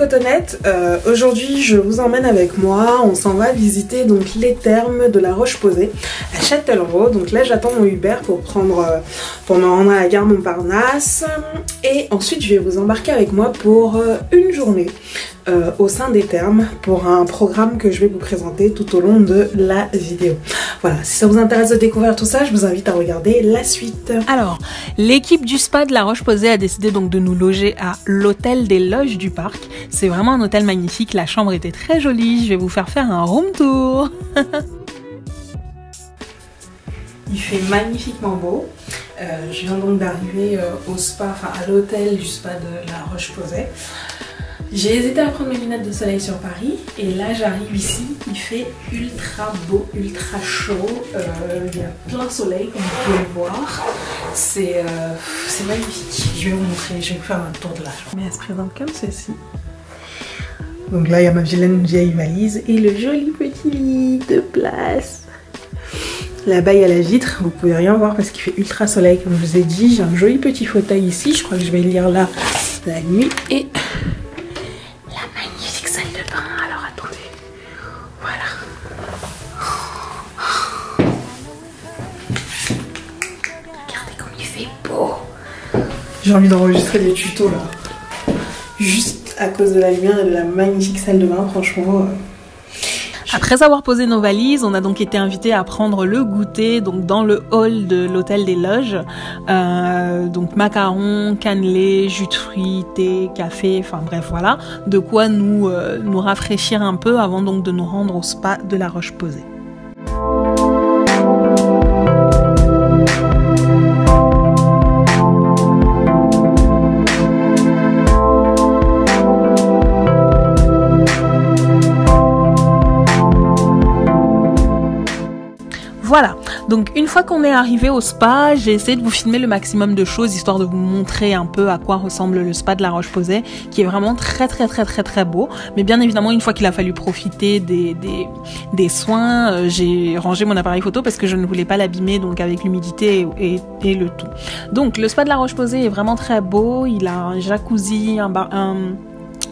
cotonnettes, aujourd'hui je vous emmène avec moi, on s'en va visiter donc les thermes de la Roche-Posay à Châtellerault. Donc là j'attends mon Uber pour me rendre à la gare Montparnasse et ensuite je vais vous embarquer avec moi pour une journée au sein des thermes pour un programme que je vais vous présenter tout au long de la vidéo. Voilà, si ça vous intéresse de découvrir tout ça, je vous invite à regarder la suite. Alors, l'équipe du spa de la Roche-Posay a décidé donc de nous loger à l'hôtel des Loges du Parc. C'est vraiment un hôtel magnifique, la chambre était très jolie, je vais vous faire un room tour. Il fait magnifiquement beau. Je viens donc d'arriver au spa, enfin à l'hôtel du spa de la Roche-Posay. J'ai hésité à prendre mes lunettes de soleil sur Paris et là j'arrive ici, il fait ultra beau, ultra chaud, il y a plein soleil comme vous pouvez le voir, c'est magnifique. Je vais vous montrer, je vais vous faire un tour de la chambre. Mais elle se présente comme ceci. Donc là il y a ma vilaine vieille valise et le joli petit lit de place. Là-bas il y a la vitre, vous pouvez rien voir parce qu'il fait ultra soleil comme je vous ai dit. J'ai un joli petit fauteuil ici, je crois que je vais lire là la nuit et... J'ai envie d'enregistrer des tutos là, juste à cause de la lumière et de la magnifique salle de bain, franchement. Après avoir posé nos valises, on a donc été invités à prendre le goûter donc dans le hall de l'hôtel des Loges. Donc macarons, cannelés, jus de fruits, thé, café, enfin bref voilà, de quoi nous rafraîchir un peu avant donc de nous rendre au spa de la Roche-Posay. Voilà, donc une fois qu'on est arrivé au spa, j'ai essayé de vous filmer le maximum de choses histoire de vous montrer un peu à quoi ressemble le spa de la Roche-Posay, qui est vraiment très beau. Mais bien évidemment, une fois qu'il a fallu profiter des soins, j'ai rangé mon appareil photo parce que je ne voulais pas l'abîmer donc avec l'humidité et le tout. Donc le spa de la Roche-Posay est vraiment très beau, il a un jacuzzi,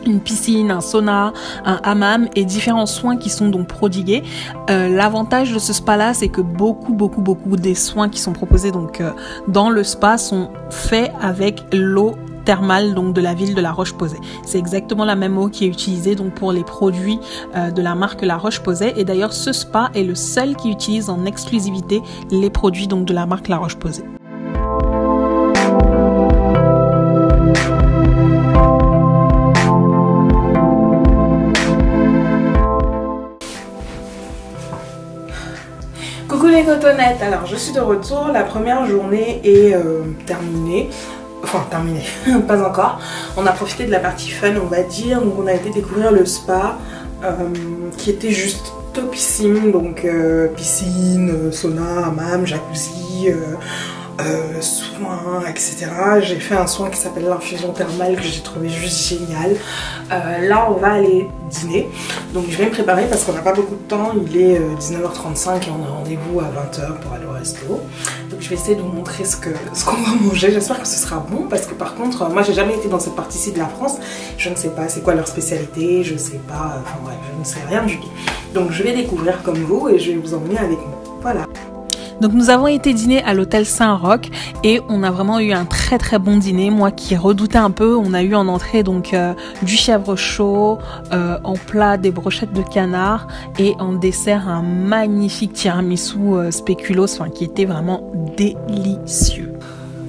une piscine, un sauna, un hammam et différents soins qui sont donc prodigués. L'avantage de ce spa là, c'est que beaucoup des soins qui sont proposés donc dans le spa sont faits avec l'eau thermale donc de la ville de la Roche-Posay. C'est exactement la même eau qui est utilisée donc pour les produits de la marque La Roche-Posay et d'ailleurs ce spa est le seul qui utilise en exclusivité les produits donc de la marque La Roche-Posay. Coucou les cotonnettes, alors je suis de retour, la première journée est terminée, enfin terminée, pas encore. On a profité de la partie fun on va dire, donc on a été découvrir le spa qui était juste topissime, donc piscine, sauna, hammam, jacuzzi, soins, etc. J'ai fait un soin qui s'appelle l'infusion thermale que j'ai trouvé juste génial. Là on va aller dîner, donc je vais me préparer parce qu'on n'a pas beaucoup de temps, il est 19h35 et on a rendez-vous à 20h pour aller au resto. Donc je vais essayer de vous montrer ce qu'on va manger, j'espère que ce sera bon parce que par contre moi j'ai jamais été dans cette partie-ci de la France, je ne sais pas c'est quoi leur spécialité, je sais pas, enfin bref je ne sais rien du tout. Donc je vais découvrir comme vous et je vais vous emmener avec moi, voilà. Donc nous avons été dîner à l'hôtel Saint-Roch et on a vraiment eu un très bon dîner. Moi qui redoutais un peu, on a eu en entrée donc du chèvre chaud, en plat des brochettes de canard et en dessert un magnifique tiramisu spéculoos, enfin qui était vraiment délicieux.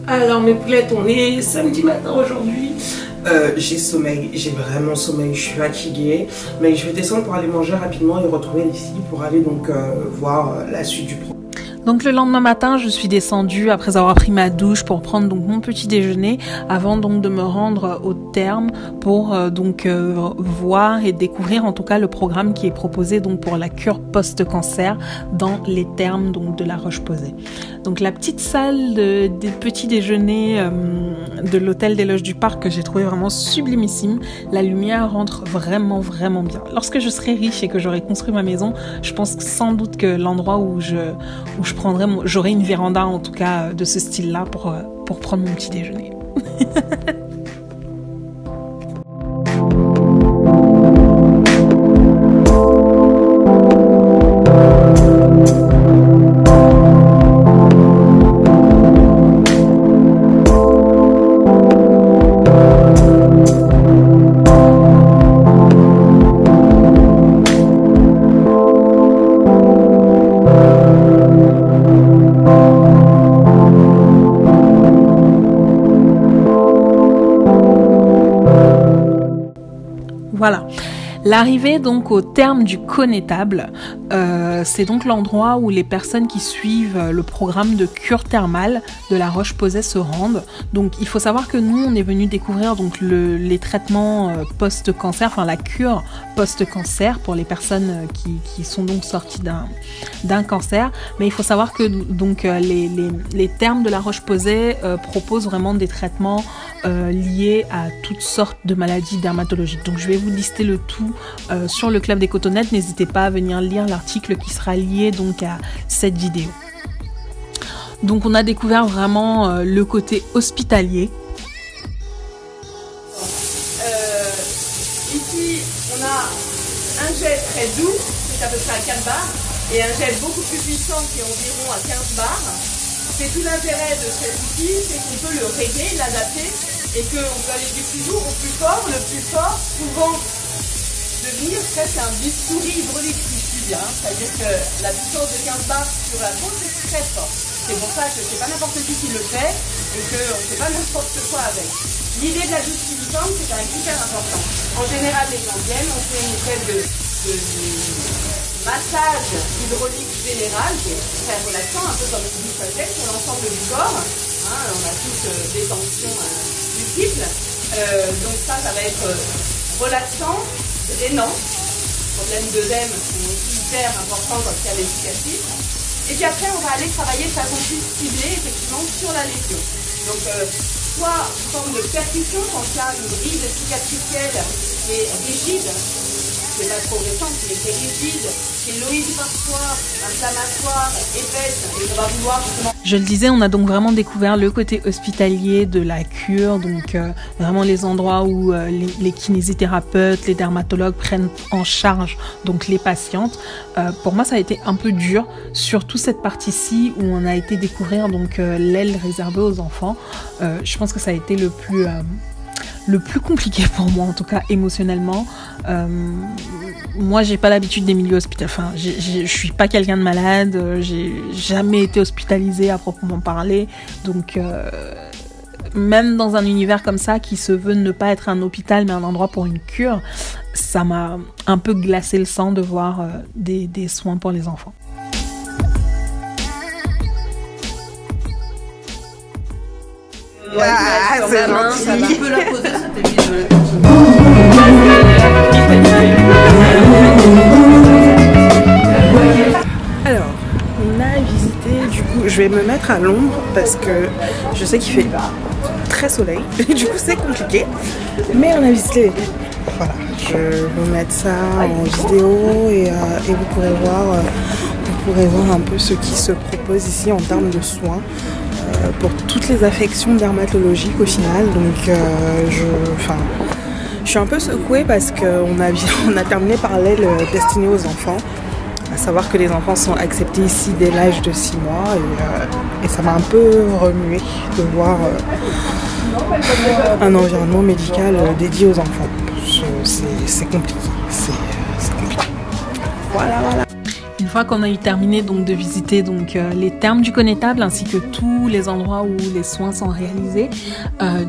Alors mes poulettes, on est samedi matin aujourd'hui. J'ai sommeil, j'ai vraiment sommeil, je suis fatiguée, mais je vais descendre pour aller manger rapidement et retrouver les filles pour aller donc voir la suite du programme. Donc le lendemain matin, je suis descendue après avoir pris ma douche pour prendre donc mon petit déjeuner avant donc de me rendre au terme pour voir et découvrir en tout cas le programme qui est proposé donc pour la cure post-cancer dans les thermes donc de la Roche-Posay. Donc la petite salle des petits déjeuners de l'hôtel des Loges du Parc que j'ai trouvé vraiment sublimissime. La lumière rentre vraiment bien. Lorsque je serai riche et que j'aurai construit ma maison, je pense sans doute que l'endroit où j'aurai une véranda en tout cas de ce style-là pour prendre mon petit déjeuner. L'arrivée donc au terme du connétable, c'est donc l'endroit où les personnes qui suivent le programme de cure thermale de la Roche-Posay se rendent. Donc il faut savoir que nous on est venu découvrir donc les traitements post-cancer, enfin la cure post-cancer pour les personnes qui sont donc sorties d'un cancer. Mais il faut savoir que donc les termes de la Roche-Posay proposent vraiment des traitements liés à toutes sortes de maladies dermatologiques. Donc je vais vous lister le tout sur le Club des Cotonnettes. N'hésitez pas à venir lire l'article qui sera lié donc à cette vidéo. Donc on a découvert vraiment le côté hospitalier. Ici on a un jet très doux, c'est à peu près à 4 bars, et un jet beaucoup plus puissant qui est environ à 15 bars. C'est tout l'intérêt de cet outil, c'est qu'on peut le régler, l'adapter, et qu'on peut aller du plus lourd au plus fort. Le plus fort, souvent, devenir presque un bistouri hydraulique, si je puis dire. C'est-à-dire que la puissance de 15 bars sur la peau, c'est très fort. C'est pour ça que c'est pas n'importe qui le fait, et qu'on ne fait pas n'importe quoi avec. L'idée de la douche silicone, c'est quand même hyper important. En général, les gens viennent, on fait une espèce de massage hydraulique général qui est très relaxant, un peu comme une douche à gel sur l'ensemble du corps. Hein, on a tous des tensions multiples. Donc ça va être relaxant, drainant. Problème d'œdème sont hyper importants quand il y a des cicatrices. Et puis après, on va aller travailler de façon plus ciblée, effectivement, sur la lésion. Donc, soit sous forme de percussion, quand il y a une bride cicatricielle qui est rigide, c'est pas trop récent, qui est rigide, qui est loïde parfois, inflammatoire, épaisse, et on va vouloir justement... Je le disais, on a donc vraiment découvert le côté hospitalier de la cure, donc vraiment les endroits où les kinésithérapeutes, les dermatologues prennent en charge donc les patientes. Pour moi, ça a été un peu dur, surtout cette partie-ci où on a été découvrir donc l'aile réservée aux enfants. Je pense que ça a été le plus compliqué pour moi, en tout cas émotionnellement. Moi, j'ai pas l'habitude des milieux hospitaliers. Enfin, je suis pas quelqu'un de malade. J'ai jamais été hospitalisée à proprement parler. Donc, même dans un univers comme ça, qui se veut ne pas être un hôpital, mais un endroit pour une cure, ça m'a un peu glacé le sang de voir des soins pour les enfants. Ah, c'est gentil. Ça va. Tu peux la poser, ça t'évite de la Alors, on a visité, du coup, je vais me mettre à l'ombre parce que je sais qu'il fait très soleil, et du coup c'est compliqué, mais on a visité. Voilà, je vais vous mettre ça en vidéo et vous pourrez voir un peu ce qui se propose ici en termes de soins. Pour toutes les affections dermatologiques au final, donc je suis un peu secouée parce qu'on a terminé par l'aile destinée aux enfants, à savoir que les enfants sont acceptés ici dès l'âge de 6 mois et ça m'a un peu remué de voir un environnement médical dédié aux enfants. C'est compliqué, c'est compliqué. Voilà. Une fois qu'on a eu terminé donc de visiter donc les termes du connétable ainsi que tous les endroits où les soins sont réalisés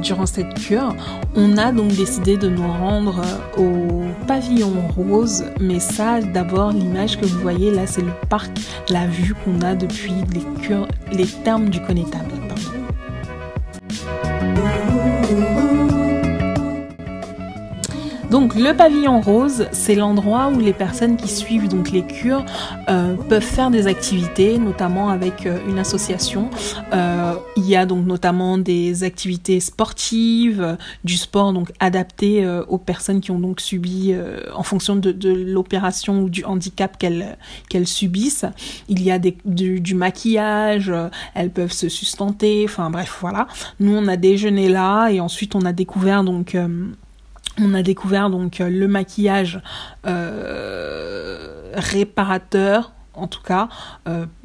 durant cette cure, on a donc décidé de nous rendre au pavillon rose. Mais ça, d'abord, l'image que vous voyez là, c'est le parc, la vue qu'on a depuis les termes du connétable. Pardon. Donc le pavillon rose, c'est l'endroit où les personnes qui suivent donc les cures peuvent faire des activités, notamment avec une association. Il y a donc notamment des activités sportives, du sport donc adapté aux personnes qui ont donc subi en fonction de l'opération ou du handicap qu'elles subissent. Il y a du maquillage, elles peuvent se sustenter, enfin bref voilà. Nous on a déjeuné là et ensuite on a découvert donc le maquillage réparateur, en tout cas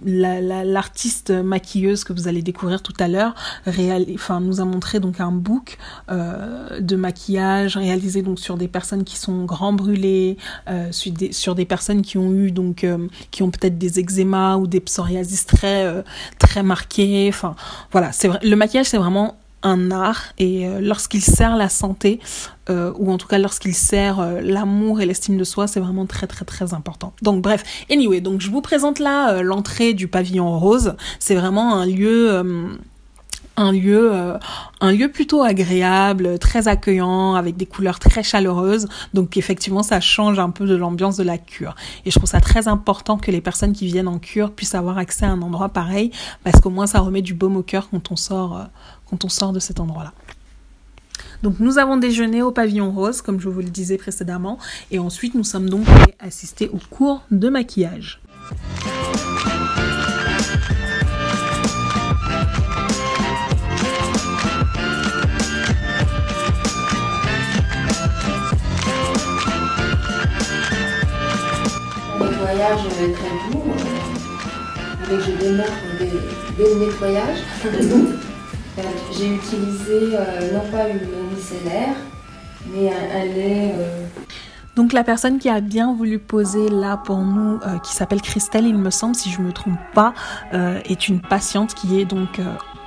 l'artiste maquilleuse que vous allez découvrir tout à l'heure nous a montré donc un book de maquillage réalisé donc sur des personnes qui sont grand brûlées, sur des personnes qui ont eu donc qui ont peut-être des eczémas ou des psoriasis très marqués. Enfin voilà, c'est vrai, le maquillage c'est vraiment un art et lorsqu'il sert la santé ou en tout cas lorsqu'il sert l'amour et l'estime de soi, c'est vraiment très très très important. Donc bref, anyway, donc je vous présente là l'entrée du pavillon rose. C'est vraiment un lieu plutôt agréable, très accueillant, avec des couleurs très chaleureuses. Donc effectivement, ça change un peu de l'ambiance de la cure. Et je trouve ça très important que les personnes qui viennent en cure puissent avoir accès à un endroit pareil, parce qu'au moins ça remet du baume au cœur quand on sort de cet endroit-là. Donc nous avons déjeuné au pavillon rose, comme je vous le disais précédemment, et ensuite nous sommes donc allés assister au cours de maquillage. Nettoyage très doux, avec je démontre dès le nettoyage. J'ai utilisé non pas une eau micellaire, mais un lait. Donc la personne qui a bien voulu poser là pour nous, qui s'appelle Christelle, il me semble, si je me trompe pas, est une patiente qui est donc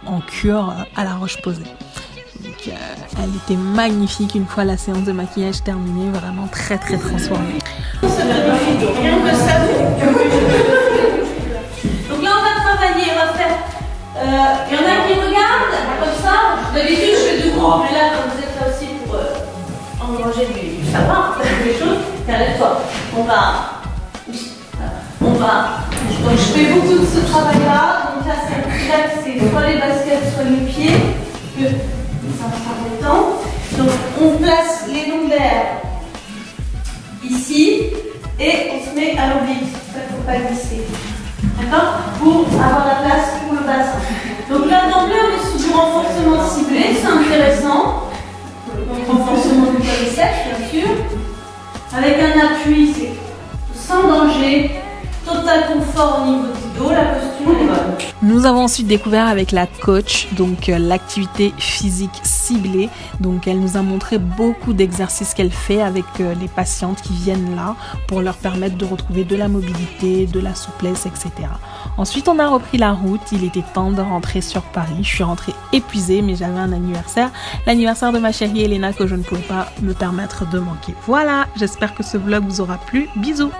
en cure à La Roche-Posay. Donc, elle était magnifique une fois la séance de maquillage terminée, vraiment très très transformée. Rien de ça. Donc là on va travailler, on va faire. Il y en a qui regardent comme ça. D'habitude je fais debout, mais là comme vous êtes là aussi pour engranger du savoir, des choses, lève-toi. On va. Donc je fais beaucoup de ce travail-là. Donc là c'est soit les baskets, soit les pieds. Ça va prendre le temps. Donc on place les lombaires ici et on se met à l'oblique. Il ne faut pas glisser. D'accord? Pour avoir la place pour le bassin. Donc là d'emblée on est sur du renforcement ciblé, c'est intéressant. Donc renforcement du quadriceps bien sûr. Avec un appui, c'est sans danger. Total confort au niveau du dos, la posture est bonne. Nous avons ensuite découvert avec la coach donc l'activité physique ciblée. Donc elle nous a montré beaucoup d'exercices qu'elle fait avec les patientes qui viennent là pour leur permettre de retrouver de la mobilité, de la souplesse, etc. Ensuite on a repris la route, il était temps de rentrer sur Paris. Je suis rentrée épuisée mais j'avais un anniversaire, l'anniversaire de ma chérie Elena que je ne pouvais pas me permettre de manquer. Voilà, j'espère que ce vlog vous aura plu. Bisous!